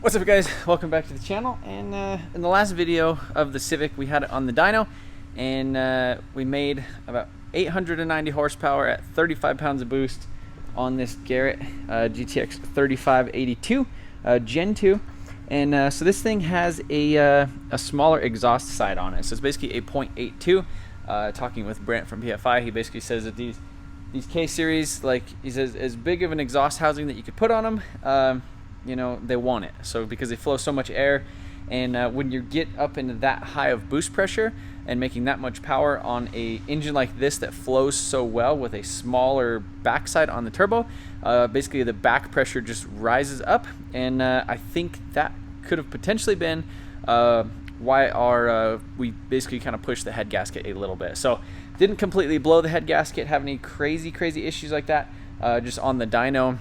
What's up guys, welcome back to the channel. And in the last video of the Civic, we had it on the dyno, and we made about 890 horsepower at 35 pounds of boost on this Garrett GTX3582 Gen 2. And so this thing has a smaller exhaust side on it, so it's basically a 0.82. Talking with Brent from PFI, he basically says that these K series, like he says, as big of an exhaust housing that you could put on them, you know, they want it. So because they flow so much air, and when you get up into that high of boost pressure and making that much power on a engine like this that flows so well with a smaller backside on the turbo, basically the back pressure just rises up. And I think that could have potentially been why we basically kind of pushed the head gasket a little bit. So didn't completely blow the head gasket, have any crazy issues like that. Just on the dyno,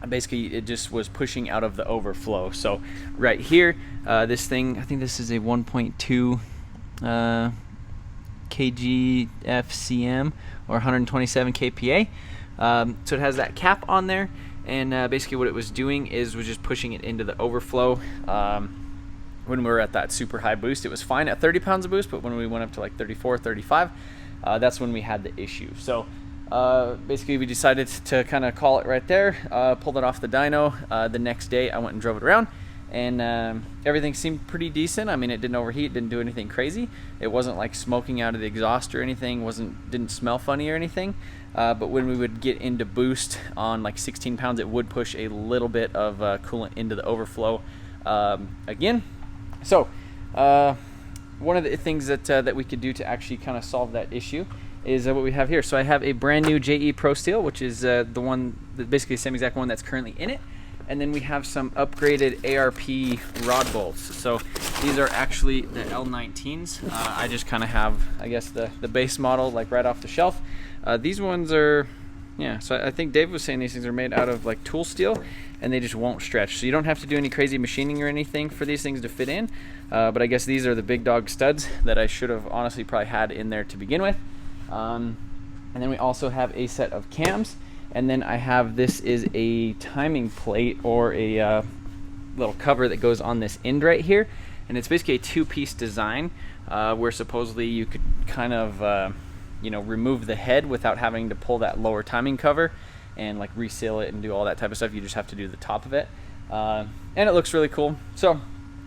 basically it just was pushing out of the overflow. So right here, this thing, I think this is a 1.2 kg FCM or 127 kPa. So it has that cap on there, and basically what it was doing was just pushing it into the overflow. When we were at that super high boost, it was fine at 30 pounds of boost, but when we went up to like 34, 35, that's when we had the issue. So basically we decided to kind of call it right there, pulled it off the dyno. The next day I went and drove it around, and everything seemed pretty decent. I mean, it didn't overheat, didn't do anything crazy. It wasn't like smoking out of the exhaust or anything, didn't smell funny or anything. But when we would get into boost on like 16 pounds, it would push a little bit of coolant into the overflow again. So one of the things that we could do to actually kind of solve that issue is what we have here. So I have a brand new JE Pro Steel, which is the one, basically the same exact one that's currently in it. And then we have some upgraded ARP rod bolts. So these are actually the L19s. I just kind of have, I guess, the base model like right off the shelf. These ones are, yeah, so I think Dave was saying these things are made out of like tool steel, and they just won't stretch. So you don't have to do any crazy machining or anything for these things to fit in. But I guess these are the big dog studs that I should have honestly probably had in there to begin with. And then we also have a set of cams. And then I have, this is a timing plate or a little cover that goes on this end right here. And it's basically a two-piece design where supposedly you could kind of, you know, remove the head without having to pull that lower timing cover and like reseal it and do all that type of stuff. You just have to do the top of it. And it looks really cool. So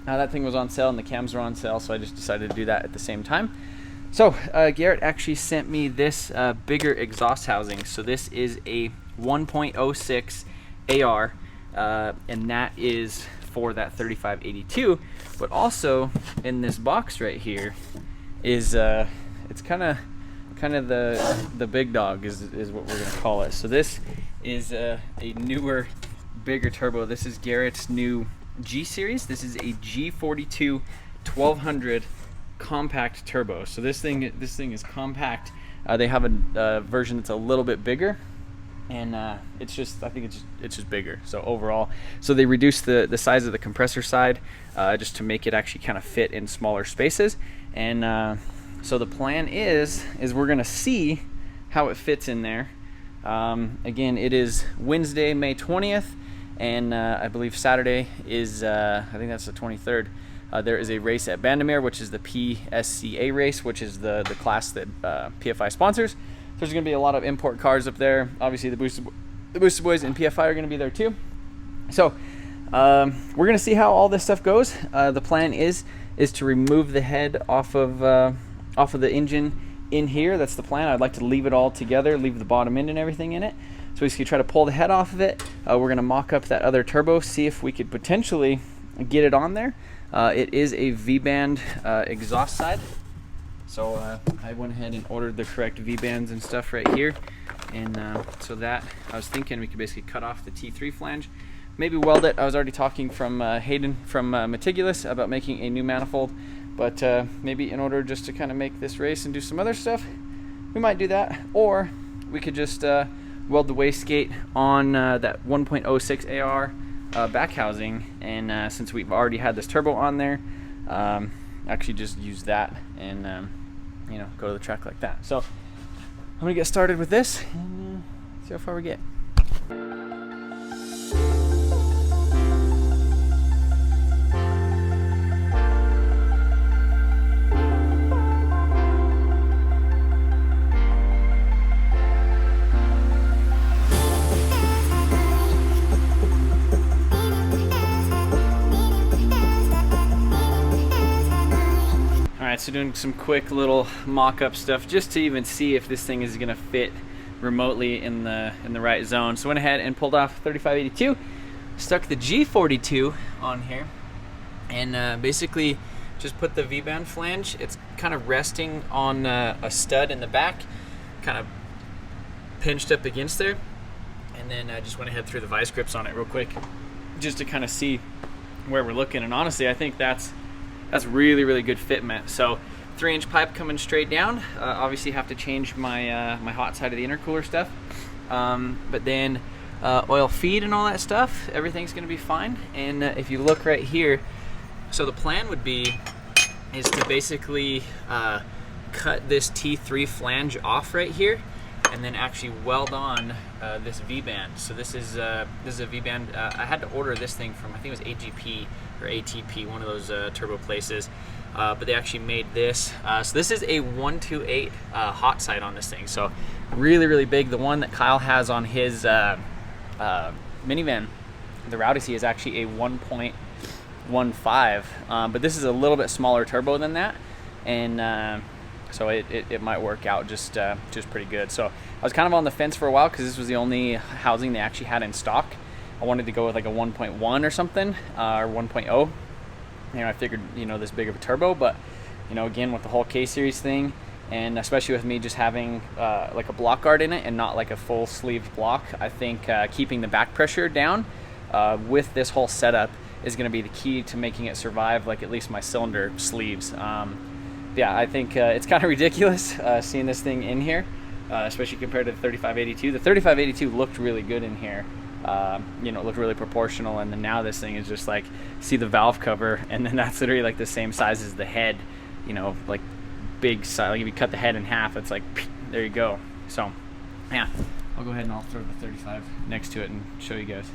that thing was on sale and the cams were on sale, so I just decided to do that at the same time. So Garrett actually sent me this bigger exhaust housing. So this is a 1.06 AR, and that is for that 3582. But also in this box right here is it's kind of the big dog is what we're gonna call it. So this is a newer, bigger turbo. This is Garrett's new G series. This is a G42-1200 Compact Turbo. So this thing is compact. They have a version that's a little bit bigger, and it's just, I think it's just bigger. So overall, so they reduced the size of the compressor side just to make it actually kind of fit in smaller spaces. And so the plan is we're gonna see how it fits in there. Again, it is Wednesday, May 20th, and I believe Saturday is I think that's the 23rd. There is a race at Bandamere, which is the PSCA race, which is the class that PFI sponsors. So there's going to be a lot of import cars up there. Obviously, the Boosted Boys and PFI are going to be there too. So we're going to see how all this stuff goes. The plan is to remove the head off of the engine in here. That's the plan. I'd like to leave it all together, leave the bottom end and everything in it. So basically try to pull the head off of it. We're going to mock up that other turbo, see if we could potentially get it on there. It is a V-band exhaust side, so I went ahead and ordered the correct V-bands and stuff right here, and so that I was thinking we could basically cut off the T3 flange, maybe weld it. I was already talking from Hayden from Meticulous about making a new manifold, but maybe in order just to kind of make this race and do some other stuff, we might do that, or we could just weld the wastegate on that 1.06 AR back housing, and since we've already had this turbo on there, actually just use that and you know, go to the track like that. So I'm gonna get started with this and see how far we get. So doing some quick little mock-up stuff just to even see if this thing is gonna fit remotely in the right zone. So went ahead and pulled off 3582, stuck the G42 on here, and basically just put the V-band flange. It's kind of resting on a stud in the back, kind of pinched up against there, and then I just went ahead threw the vice grips on it real quick, just to kind of see where we're looking. And honestly, I think that's really good fitment. So 3-inch pipe coming straight down. Obviously have to change my my hot side of the intercooler stuff, but then oil feed and all that stuff, everything's gonna be fine. And if you look right here, so the plan would be is to basically cut this T3 flange off right here, and then actually weld on this V-band. So this is a V-band. I had to order this thing from, I think it was AGP or ATP, one of those turbo places, but they actually made this. So this is a 128 hot side on this thing. So really big. The one that Kyle has on his minivan, the Rowdy, is actually a 1.15, but this is a little bit smaller turbo than that, and so it might work out just pretty good. So I was kind of on the fence for a while because this was the only housing they actually had in stock. I wanted to go with like a 1.1 or something, or 1.0. You know, I figured, you know, this big of a turbo, but you know, again, with the whole K-series thing, and especially with me just having like a block guard in it and not like a full sleeved block, I think keeping the back pressure down with this whole setup is going to be the key to making it survive, like at least my cylinder sleeves. Yeah, I think it's kind of ridiculous seeing this thing in here, especially compared to the 3582. The 3582 looked really good in here. You know, it looked really proportional, and then now this thing is just like, see the valve cover, and then that's literally like the same size as the head, you know, like big size. Like if you cut the head in half, it's like, there you go. So yeah, I'll go ahead and I'll throw the 35 next to it and show you guys.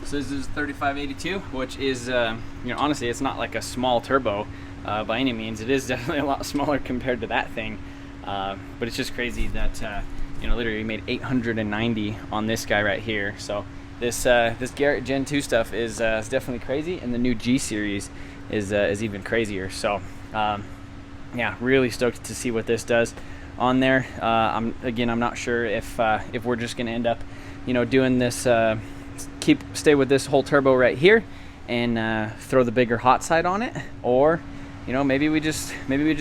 So this is 3582, which is, you know, honestly, it's not like a small turbo by any means. It is definitely a lot smaller compared to that thing, but it's just crazy that you know, literally made 890 on this guy right here. So this this Garrett Gen 2 stuff is definitely crazy, and the new G series is even crazier. So yeah, really stoked to see what this does on there. I'm not sure if we're just gonna end up, you know, doing this, stay with this whole turbo right here and throw the bigger hot side on it, or you know, maybe we just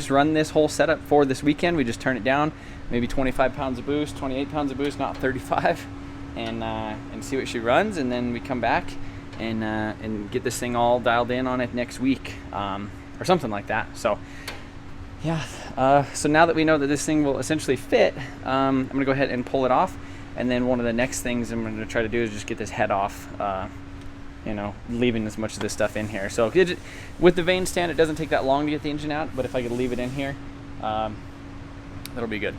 run this whole setup for this weekend. We just turn it down, maybe 25 pounds of boost, 28 pounds of boost, not 35, and see what she runs, and then we come back and get this thing all dialed in on it next week, or something like that. So yeah, so now that we know that this thing will essentially fit, I'm gonna go ahead and pull it off, and then one of the next things I'm gonna try to do is just get this head off, you know, leaving as much of this stuff in here. So with the vane stand, it doesn't take that long to get the engine out, but if I could leave it in here, that'll be good.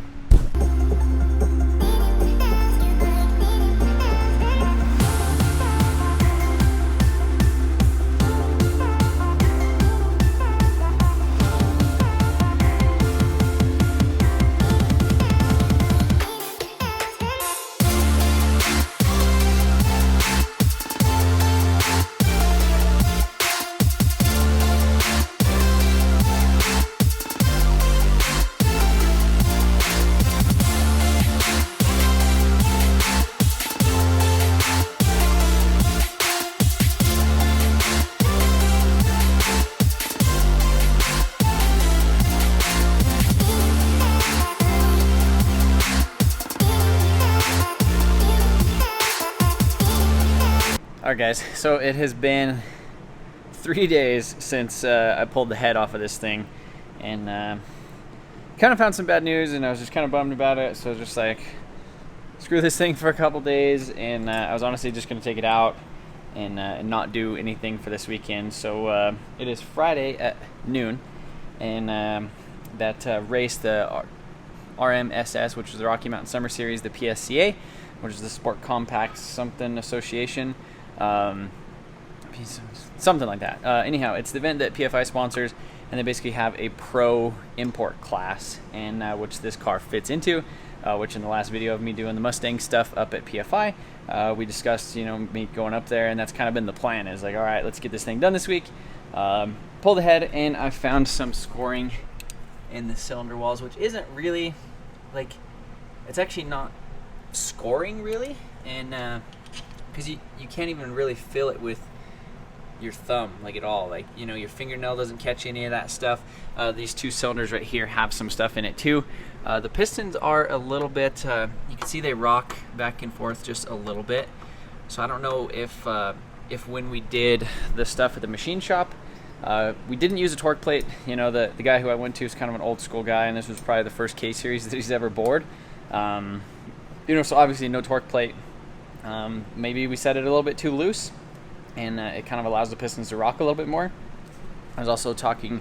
Alright guys, so it has been 3 days since I pulled the head off of this thing, and kind of found some bad news, and I was just kind of bummed about it. So I was just like, screw this thing for a couple days, and I was honestly just going to take it out and not do anything for this weekend. So it is Friday at noon, and that race, the RMSS, which is the Rocky Mountain Summer Series, the PSCA, which is the Sport Compact something Association, something like that. Anyhow, it's the event that PFI sponsors, and they basically have a pro import class, and which this car fits into, which in the last video of me doing the Mustang stuff up at PFI, we discussed, you know, me going up there, and that's kind of been the plan, is like, all right, let's get this thing done this week. Plan pulled the head and I found some scoring in the cylinder walls, which isn't really like, it's actually not scoring really, and because you can't even really feel it with your thumb like at all, like, you know, your fingernail doesn't catch any of that stuff. These two cylinders right here have some stuff in it too. The pistons are a little bit, you can see they rock back and forth just a little bit, so I don't know if when we did the stuff at the machine shop, we didn't use a torque plate. You know, the guy who I went to is kind of an old school guy, and this was probably the first K series that he's ever bored. You know, so obviously no torque plate. Maybe we set it a little bit too loose, and it kind of allows the pistons to rock a little bit more. I was also talking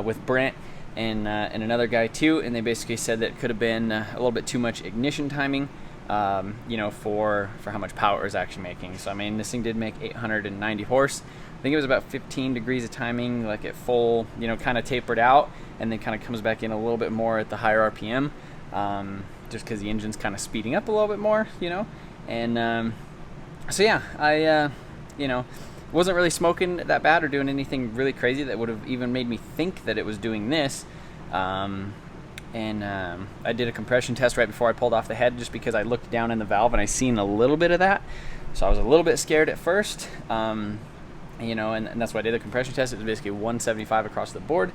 with Brent and another guy too, and they basically said that it could have been a little bit too much ignition timing, you know, for how much power it was actually making. So I mean, this thing did make 890 horse. I think it was about 15 degrees of timing, like at full, you know, kind of tapered out, and then kind of comes back in a little bit more at the higher RPM, just because the engine's kind of speeding up a little bit more, you know. And so yeah, I you know, wasn't really smoking that bad or doing anything really crazy that would have even made me think that it was doing this. I did a compression test right before I pulled off the head, just because I looked down in the valve and I seen a little bit of that, so I was a little bit scared at first. You know, and that's why I did the compression test. It was basically 175 across the board.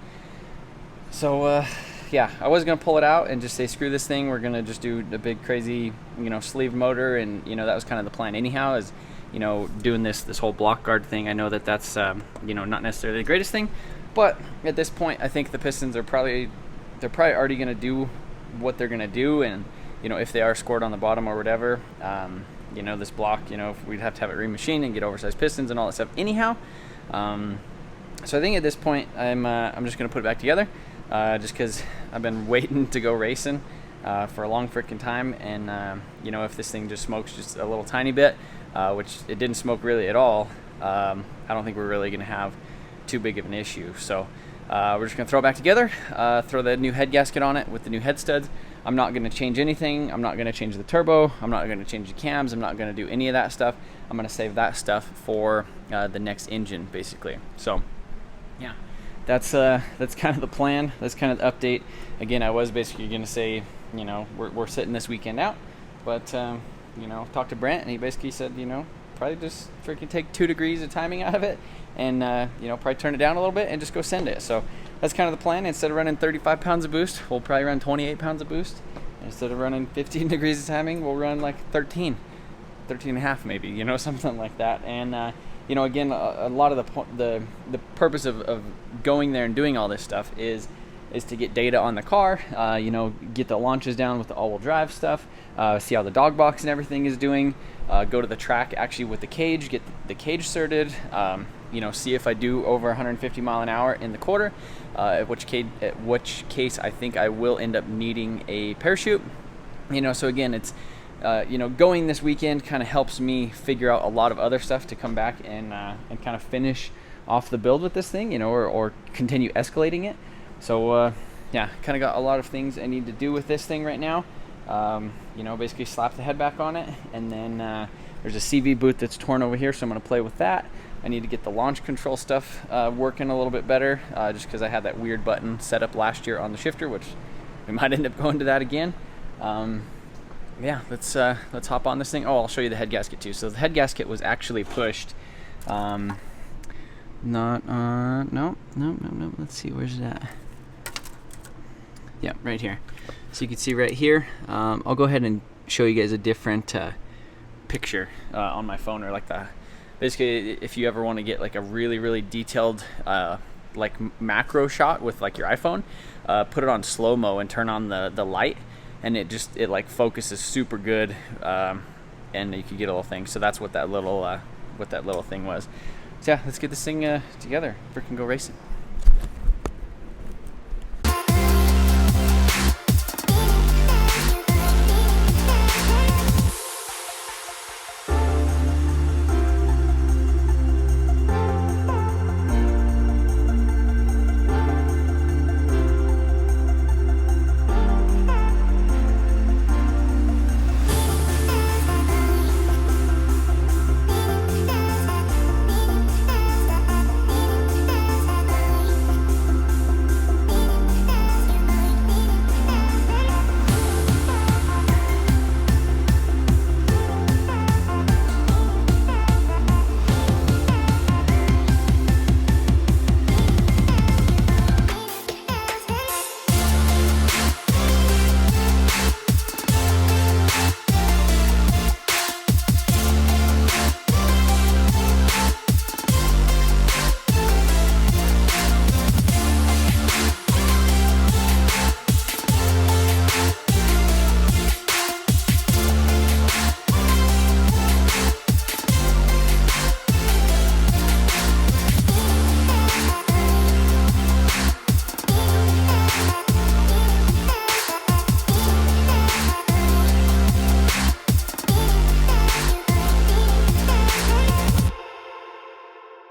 So yeah, I was gonna pull it out and just say screw this thing, we're gonna just do the big crazy, you know, sleeve motor, and you know, that was kind of the plan anyhow, is, you know, doing this whole block guard thing. I know that that's you know, not necessarily the greatest thing, but at this point I think the pistons are probably already gonna do what they're gonna do, and you know, if they are scored on the bottom or whatever, you know, this block, you know, we'd have to have it remachined and get oversized pistons and all that stuff anyhow. So I think at this point I'm just gonna put it back together, just because I've been waiting to go racing for a long freaking time, and you know, if this thing just smokes just a little tiny bit, which it didn't smoke really at all, I don't think we're really gonna have too big of an issue. So we're just gonna throw it back together, throw the new head gasket on it with the new head studs. I'm not gonna change anything. I'm not gonna change the turbo. I'm not gonna change the cams. I'm not gonna do any of that stuff. I'm gonna save that stuff for the next engine, basically. So yeah, that's kind of the plan. That's kind of the update. Again, I was basically gonna say, you know, we're sitting this weekend out, but you know, talked to Brent, and he basically said, you know, probably just freaking take 2 degrees of timing out of it, and you know, probably turn it down a little bit and just go send it. So that's kind of the plan. Instead of running 35 pounds of boost, we'll probably run 28 pounds of boost. Instead of running 15 degrees of timing, we'll run like 13 and a half maybe, you know, something like that. And you know, again, a lot of the purpose of going there and doing all this stuff is to get data on the car, you know, get the launches down with the all-wheel drive stuff, see how the dog box and everything is doing, go to the track actually with the cage, get the cage certed, you know, see if I do over 150 mile an hour in the quarter, at which case I think I will end up needing a parachute. You know, so again, it's you know, going this weekend kind of helps me figure out a lot of other stuff to come back and kind of finish off the build with this thing, you know, or continue escalating it. So yeah, kind of got a lot of things I need to do with this thing right now. You know, basically slap the head back on it, and then there's a CV boot that's torn over here, so I'm going to play with that. I need to get the launch control stuff working a little bit better, just because I had that weird button set up last year on the shifter, which we might end up going to that again. Yeah, let's hop on this thing. Oh, I'll show you the head gasket too. So the head gasket was actually pushed. No. Let's see, where's it at? Yeah, right here. So you can see right here. I'll go ahead and show you guys a different picture on my phone, or like basically if you ever want to get like a really detailed like macro shot with like your iPhone, put it on slow-mo and turn on the light, and it like focuses super good, and you can get a little thing. So that's what that little thing was. So yeah, let's get this thing together. Freaking go racing.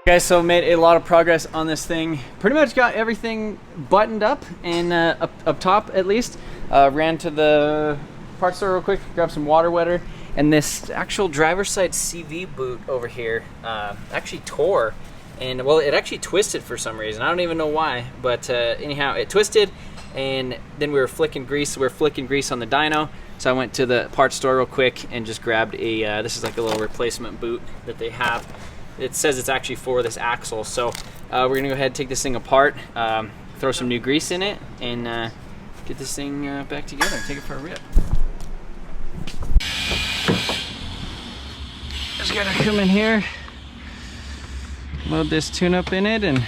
Guys, so made a lot of progress on this thing. Pretty much got everything buttoned up and up top at least. Ran to the parts store real quick, grabbed some water wetter, and this actual driver's side CV boot over here actually tore. And well, it actually twisted for some reason. I don't even know why, but anyhow, it twisted, and then we were flicking grease. We were flicking grease on the dyno, so I went to the parts store real quick and just grabbed a. This is like a little replacement boot that they have. It says it's actually for this axle, so we're gonna go ahead and take this thing apart, throw some new grease in it, and get this thing back together. Take it for a rip. Just gotta come in here, load this tune-up in it, and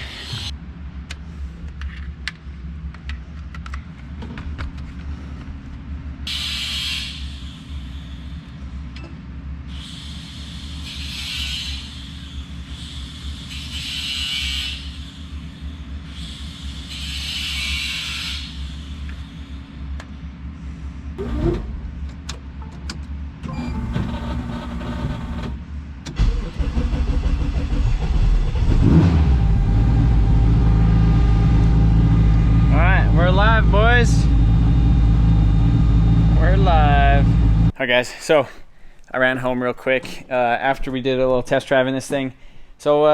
we're live, boys. We're live. Alright guys, so I ran home real quick after we did a little test drive in this thing. So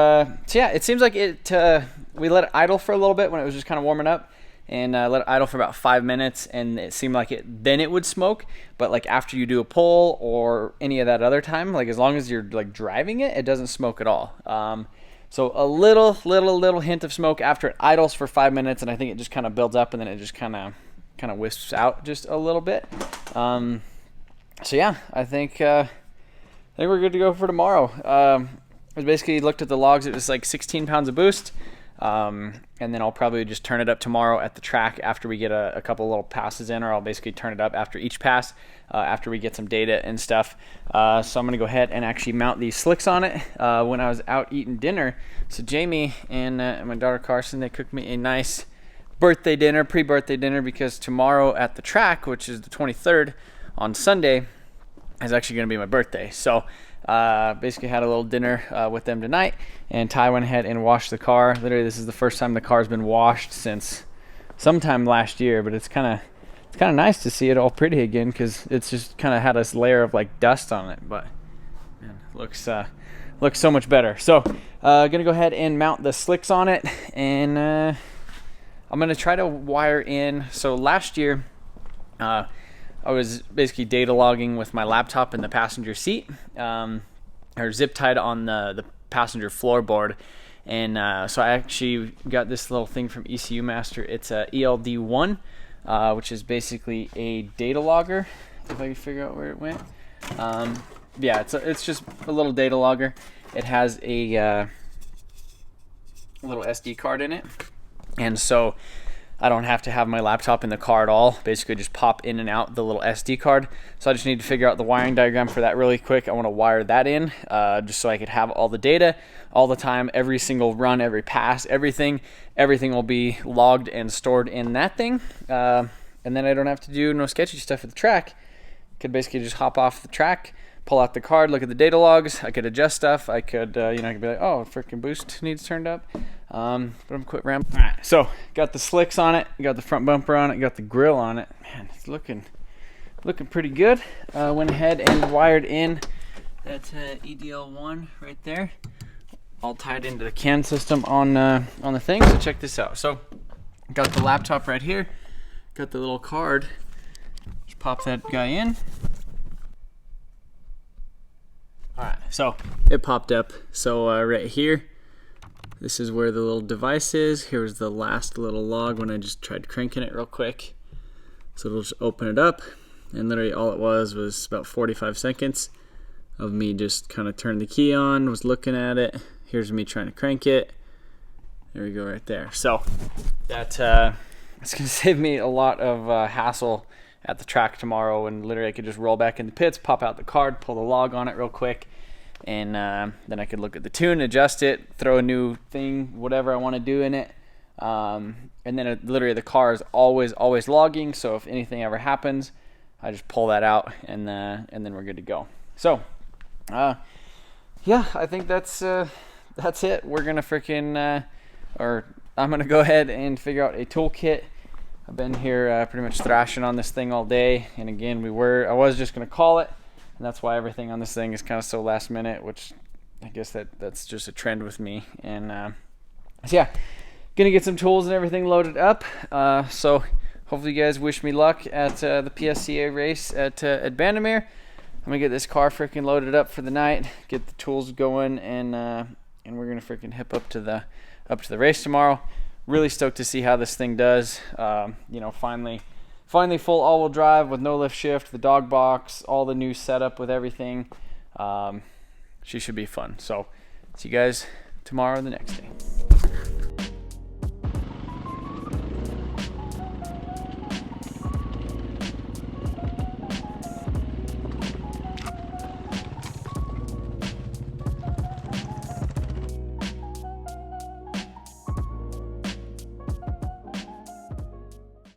yeah, it seems like we let it idle for a little bit when it was just kind of warming up, and let it idle for about 5 minutes, and it seemed like then it would smoke. But like after you do a pull or any of that other time, like as long as you're like driving it, it doesn't smoke at all. So a little hint of smoke after it idles for 5 minutes, and I think it just kind of builds up, and then it just kind of wisps out just a little bit. So yeah, I think we're good to go for tomorrow. I basically looked at the logs. It was like 16 pounds of boost, and then I'll probably just turn it up tomorrow at the track after we get a couple little passes in, or I'll basically turn it up after each pass after we get some data and stuff. So I'm gonna go ahead and actually mount these slicks on it. When I was out eating dinner, so Jamie and my daughter Carson, they cooked me a nice birthday dinner, pre-birthday dinner, because tomorrow at the track, which is the 23rd on Sunday, is actually gonna be my birthday. So basically had a little dinner with them tonight, and Ty went ahead and washed the car. Literally, this is the first time the car's been washed since sometime last year, but it's kind of nice to see it all pretty again, because it's just kind of had this layer of like dust on it, but man, it looks so much better. So gonna go ahead and mount the slicks on it, and I'm gonna try to wire in. So last year I was basically data logging with my laptop in the passenger seat, or zip tied on the passenger floorboard, and so I actually got this little thing from ECU Master. It's a ELD1, which is basically a data logger, if I can figure out where it went. Yeah, it's just a little data logger. It has a little SD card in it, and so I don't have to have my laptop in the car at all. Basically just pop in and out the little SD card. So I just need to figure out the wiring diagram for that really quick. I want to wire that in just so I could have all the data all the time, every single run, every pass, everything will be logged and stored in that thing. And then I don't have to do no sketchy stuff at the track. Could basically just hop off the track, pull out the card, look at the data logs. I could adjust stuff. I could, I could be like, oh, freaking boost needs turned up. But I'm quit rambling. All right, so got the slicks on it, got the front bumper on it, got the grill on it. Man, it's looking pretty good. Went ahead and wired in that EDL1 right there, all tied into the CAN system on the thing. So check this out. So got the laptop right here, got the little card. Just pop that guy in. All right, so it popped up. So right here, this is where the little device is. Here's the last little log when I just tried cranking it real quick. So it'll just open it up, and literally all it was about 45 seconds of me just kind of turning the key on, was looking at it. Here's me trying to crank it. There we go right there. So that it's gonna save me a lot of hassle at the track tomorrow, and literally I could just roll back in the pits, pop out the card, pull the log on it real quick, and then I could look at the tune, adjust it, throw a new thing, whatever I want to do in it. And then literally the car is always logging, so if anything ever happens, I just pull that out, and then we're good to go. So yeah, I think that's that's it. We're gonna freaking or I'm gonna go ahead and figure out a toolkit. I've been here pretty much thrashing on this thing all day, and again, I was just gonna call it, and that's why everything on this thing is kind of so last minute, which I guess that's just a trend with me. And so yeah, gonna get some tools and everything loaded up. So hopefully you guys wish me luck at the PSCA race at Bandimere. I'm gonna get this car freaking loaded up for the night, get the tools going, and we're gonna freaking hip up to the race tomorrow. Really stoked to see how this thing does. You know, finally full all-wheel drive with no lift shift, the dog box, all the new setup with everything. She should be fun. So see you guys tomorrow or the next day.